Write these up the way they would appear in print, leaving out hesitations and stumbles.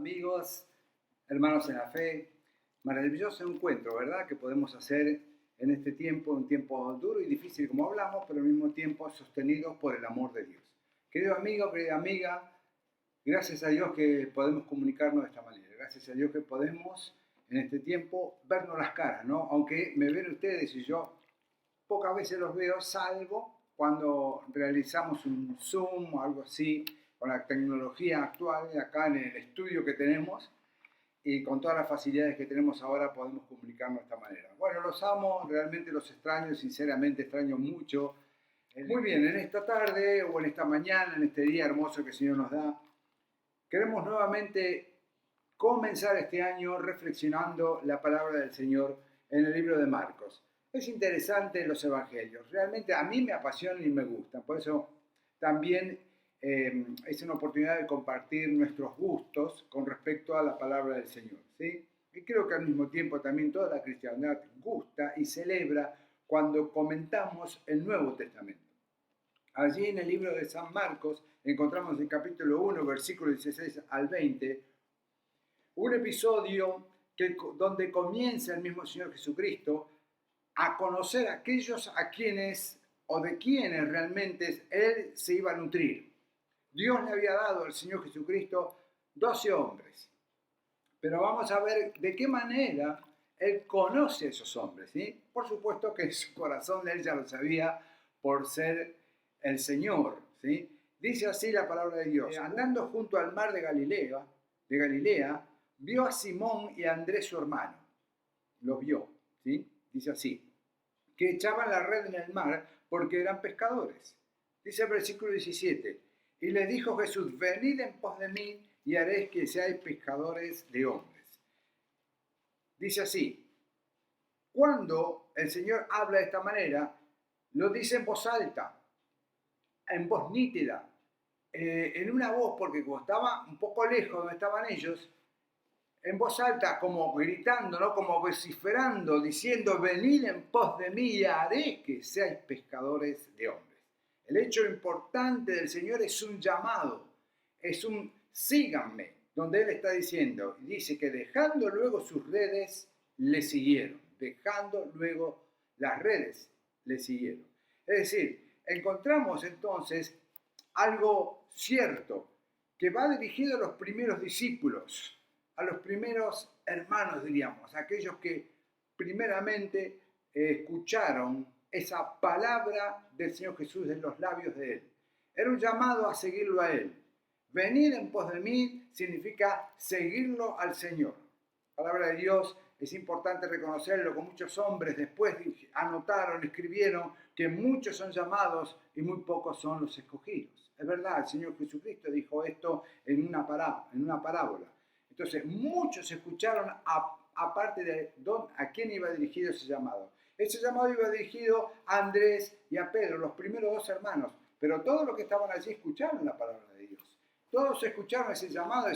amigos, hermanos en la fe, maravilloso encuentro, ¿verdad? Que podemos hacer en este tiempo, un tiempo duro y difícil como hablamos, pero al mismo tiempo sostenido por el amor de Dios. Querido amigo, querida amiga, gracias a Dios que podemos comunicarnos de esta manera, gracias a Dios que podemos en este tiempo vernos las caras, ¿no? Aunque me ven ustedes y yo pocas veces los veo, salvo cuando realizamos un Zoom o algo así, con la tecnología actual, acá en el estudio que tenemos, y con todas las facilidades que tenemos ahora podemos comunicarnos de esta manera. Bueno, los amo, realmente los extraño, sinceramente extraño mucho. Muy bien, en esta tarde o en esta mañana, en este día hermoso que el Señor nos da, queremos nuevamente comenzar este año reflexionando la palabra del Señor en el libro de Marcos. Es interesante los evangelios, realmente a mí me apasionan y me gustan, por eso también es una oportunidad de compartir nuestros gustos con respecto a la palabra del Señor, ¿sí? Y creo que al mismo tiempo también toda la cristiandad gusta y celebra cuando comentamos el Nuevo Testamento. Allí en el libro de San Marcos encontramos en capítulo 1, versículos 16 al 20, un episodio donde comienza el mismo Señor Jesucristo a conocer a aquellos a quienes o de quienes realmente Él se iba a nutrir. Dios le había dado al Señor Jesucristo 12 hombres, pero vamos a ver de qué manera Él conoce a esos hombres, ¿sí? Por supuesto que en su corazón Él ya lo sabía por ser el Señor, ¿sí? Dice así la palabra de Dios: andando junto al mar de Galilea, vio a Simón y a Andrés su hermano, los vio, ¿sí? Dice así, que echaban la red en el mar porque eran pescadores. Dice el versículo 17, y les dijo Jesús: venid en pos de mí y haréis que seáis pescadores de hombres. Dice así, cuando el Señor habla de esta manera, lo dice en voz alta, en voz nítida, en una voz, porque como estaba un poco lejos donde estaban ellos, en voz alta, como gritando, ¿no? Como vociferando, diciendo: venid en pos de mí y haré que seáis pescadores de hombres. El hecho importante del Señor es un llamado, es un síganme, donde Él está diciendo, y dice que dejando luego sus redes, le siguieron. Dejando luego las redes, le siguieron. Es decir, encontramos entonces algo cierto, que va dirigido a los primeros discípulos, a los primeros hermanos, diríamos, aquellos que primeramente escucharon esa palabra del Señor Jesús en los labios de Él. Era un llamado a seguirlo a Él. Venir en pos de mí significa seguirlo al Señor. La palabra de Dios es importante reconocerlo, con muchos hombres después anotaron, escribieron que muchos son llamados y muy pocos son los escogidos. Es verdad, el Señor Jesucristo dijo esto en una parábola. Entonces, muchos escucharon aparte de a quién iba dirigido ese llamado. Ese llamado iba dirigido a Andrés y a Pedro, los primeros dos hermanos, pero todos los que estaban allí escucharon la palabra de Dios. Todos escucharon ese llamado,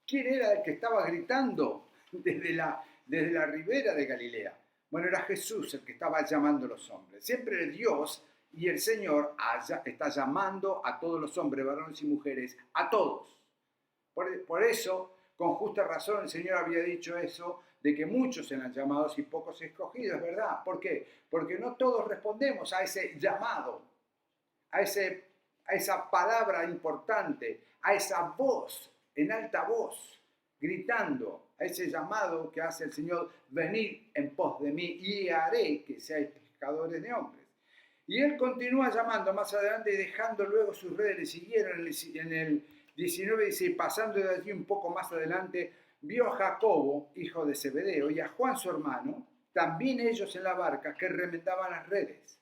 ¿quién era el que estaba gritando desde la ribera de Galilea? Bueno, era Jesús el que estaba llamando a los hombres. Siempre Dios y el Señor está llamando a todos los hombres, varones y mujeres, a todos. Por eso, con justa razón, el Señor había dicho eso, de que muchos eran llamados y pocos escogidos, ¿verdad? ¿Por qué? Porque no todos respondemos a ese llamado, a esa palabra importante, a esa voz, en alta voz, gritando, a ese llamado que hace el Señor: venid en pos de mí y haré que seáis pescadores de hombres. Y Él continúa llamando más adelante, y dejando luego sus redes, le siguieron. En el 19 dice, pasando de allí un poco más adelante, vio a Jacobo, hijo de Zebedeo, y a Juan su hermano, también ellos en la barca, que remendaban las redes.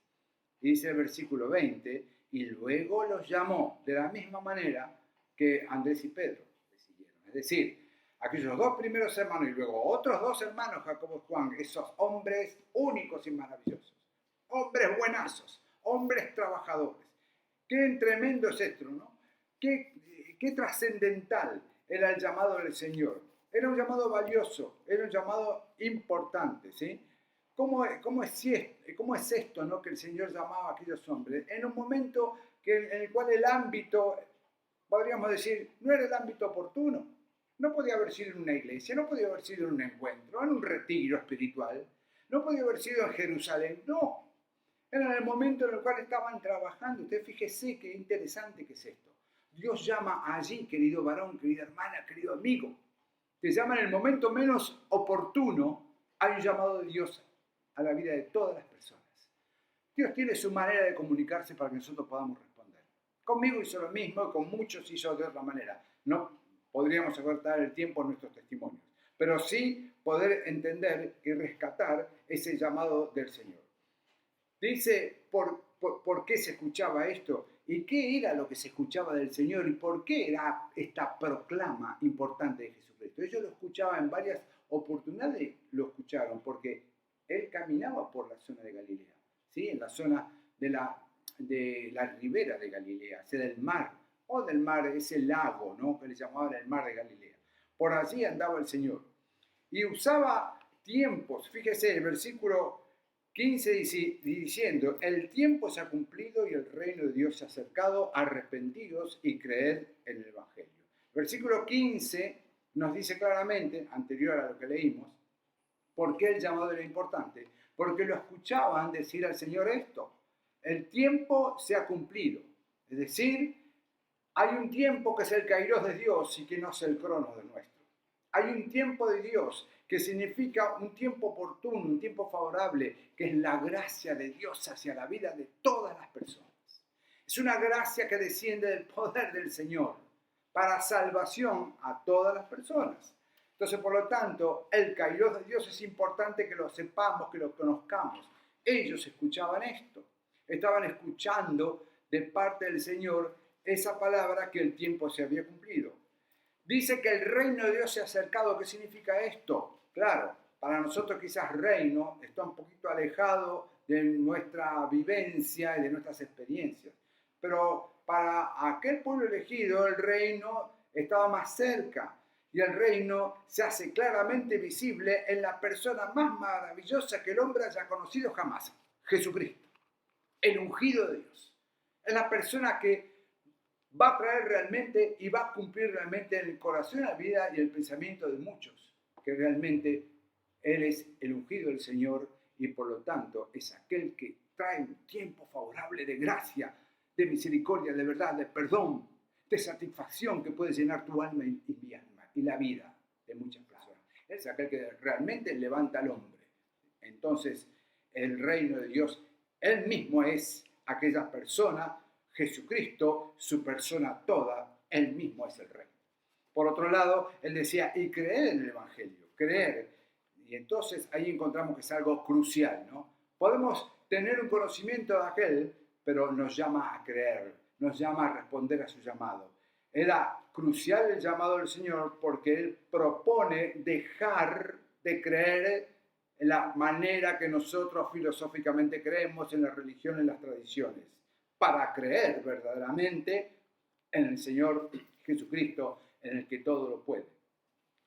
Y dice el versículo 20, y luego los llamó de la misma manera que Andrés y Pedro le siguieron. Es decir, aquellos dos primeros hermanos y luego otros dos hermanos, Jacobo y Juan, esos hombres únicos y maravillosos, hombres buenazos, hombres trabajadores. Qué tremendo es esto, ¿no? Qué trascendental era el llamado del Señor. Era un llamado valioso, era un llamado importante, ¿sí? ¿Cómo es esto, ¿no? Que el Señor llamaba a aquellos hombres? En un momento en el cual el ámbito, podríamos decir, no era el ámbito oportuno. No podía haber sido en una iglesia, no podía haber sido en un encuentro, en un retiro espiritual, no podía haber sido en Jerusalén, no. Era en el momento en el cual estaban trabajando. Usted fíjese qué interesante que es esto. Dios llama allí, querido varón, querida hermana, querido amigo. Te llama en el momento menos oportuno. Hay un llamado de Dios a la vida de todas las personas. Dios tiene su manera de comunicarse para que nosotros podamos responder. Conmigo hizo lo mismo y con muchos hizo de otra manera. No podríamos acortar el tiempo en nuestros testimonios, pero sí poder entender y rescatar ese llamado del Señor. Dice, ¿por qué se escuchaba esto? ¿Y qué era lo que se escuchaba del Señor? ¿Y por qué era esta proclama importante de Jesucristo? Ellos lo escuchaban en varias oportunidades, lo escucharon, porque Él caminaba por la zona de Galilea, ¿sí? En la zona de la ribera de Galilea, sea del mar, o del mar, ese lago, ¿no? Que le llamaban el mar de Galilea. Por allí andaba el Señor. Y usaba tiempos, fíjese, el versículo 15 diciendo, el tiempo se ha cumplido y el reino de Dios se ha acercado, arrepentidos y creed en el Evangelio. Versículo 15 nos dice claramente, anterior a lo que leímos, por qué el llamado era importante. Porque lo escuchaban decir al Señor esto, el tiempo se ha cumplido. Es decir, hay un tiempo que es el kairos de Dios y que no es el cronos de nuestro. Hay un tiempo de Dios que significa un tiempo oportuno, un tiempo favorable, que es la gracia de Dios hacia la vida de todas las personas. Es una gracia que desciende del poder del Señor para salvación a todas las personas. Entonces, por lo tanto, el kairos de Dios es importante que lo sepamos, que lo conozcamos. Ellos escuchaban esto, estaban escuchando de parte del Señor esa palabra que el tiempo se había cumplido. Dice que el reino de Dios se ha acercado. ¿Qué significa esto? Claro, para nosotros quizás reino está un poquito alejado de nuestra vivencia y de nuestras experiencias. Pero para aquel pueblo elegido el reino estaba más cerca. Y el reino se hace claramente visible en la persona más maravillosa que el hombre haya conocido jamás, Jesucristo, el ungido de Dios. Es la persona que va a traer realmente y va a cumplir realmente en el corazón, la vida y el pensamiento de muchos, que realmente Él es el ungido del Señor y por lo tanto es aquel que trae un tiempo favorable de gracia, de misericordia, de verdad, de perdón, de satisfacción que puede llenar tu alma y mi alma y la vida de muchas personas. Él es aquel que realmente levanta al hombre. Entonces, el reino de Dios, Él mismo es aquella persona, Jesucristo, su persona toda, Él mismo es el Rey. Por otro lado, Él decía, y creer en el Evangelio, creer. Y entonces ahí encontramos que es algo crucial, ¿no? Podemos tener un conocimiento de aquel, pero nos llama a creer, nos llama a responder a su llamado. Era crucial el llamado del Señor porque Él propone dejar de creer en la manera que nosotros filosóficamente creemos, en la religión, en las tradiciones, para creer verdaderamente en el Señor Jesucristo, en el que todo lo puede.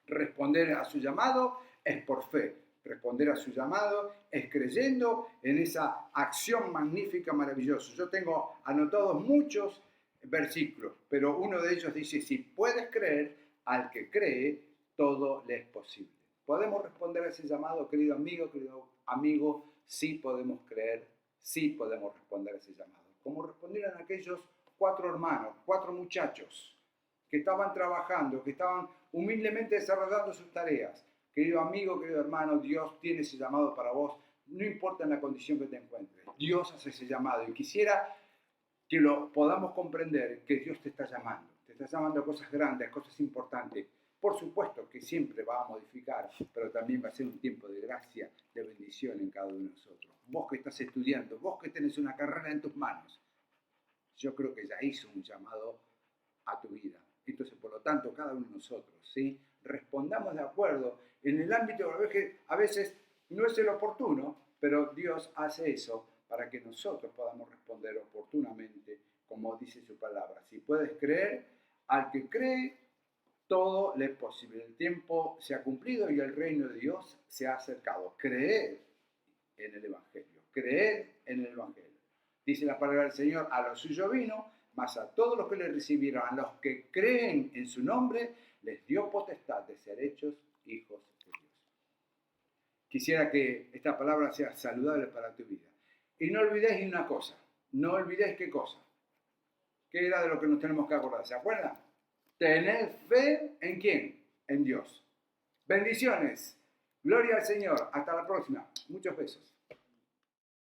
Responder a su llamado es por fe. Responder a su llamado es creyendo en esa acción magnífica, maravillosa. Yo tengo anotados muchos versículos, pero uno de ellos dice, si puedes creer, al que cree, todo le es posible. ¿Podemos responder a ese llamado, querido amigo? Sí podemos creer, sí podemos responder a ese llamado. Como respondieron aquellos 4 hermanos, 4 muchachos que estaban trabajando, que estaban humildemente desarrollando sus tareas. Querido amigo, querido hermano, Dios tiene ese llamado para vos, no importa en la condición que te encuentres. Dios hace ese llamado y quisiera que lo podamos comprender, que Dios te está llamando a cosas grandes, a cosas importantes. Por supuesto que siempre va a modificar, pero también va a ser un tiempo de gracia, de bendición en cada uno de nosotros. Vos que estás estudiando, vos que tenés una carrera en tus manos, yo creo que ya hizo un llamado a tu vida. Entonces, por lo tanto, cada uno de nosotros, ¿sí? Respondamos de acuerdo en el ámbito que a veces no es el oportuno, pero Dios hace eso para que nosotros podamos responder oportunamente, como dice su palabra. Si puedes creer, al que cree, todo le es posible. El tiempo se ha cumplido y el reino de Dios se ha acercado. Creer en el Evangelio. Creer en el Evangelio. Dice la palabra del Señor, a los suyos vino, mas a todos los que le recibieron, a los que creen en su nombre, les dio potestad de ser hechos hijos de Dios. Quisiera que esta palabra sea saludable para tu vida. Y no olvidéis una cosa. No olvidéis qué cosa. ¿Qué era de lo que nos tenemos que acordar? ¿Se acuerdan? Tener fe ¿en quién? En Dios. Bendiciones. Gloria al Señor. Hasta la próxima. Muchos besos.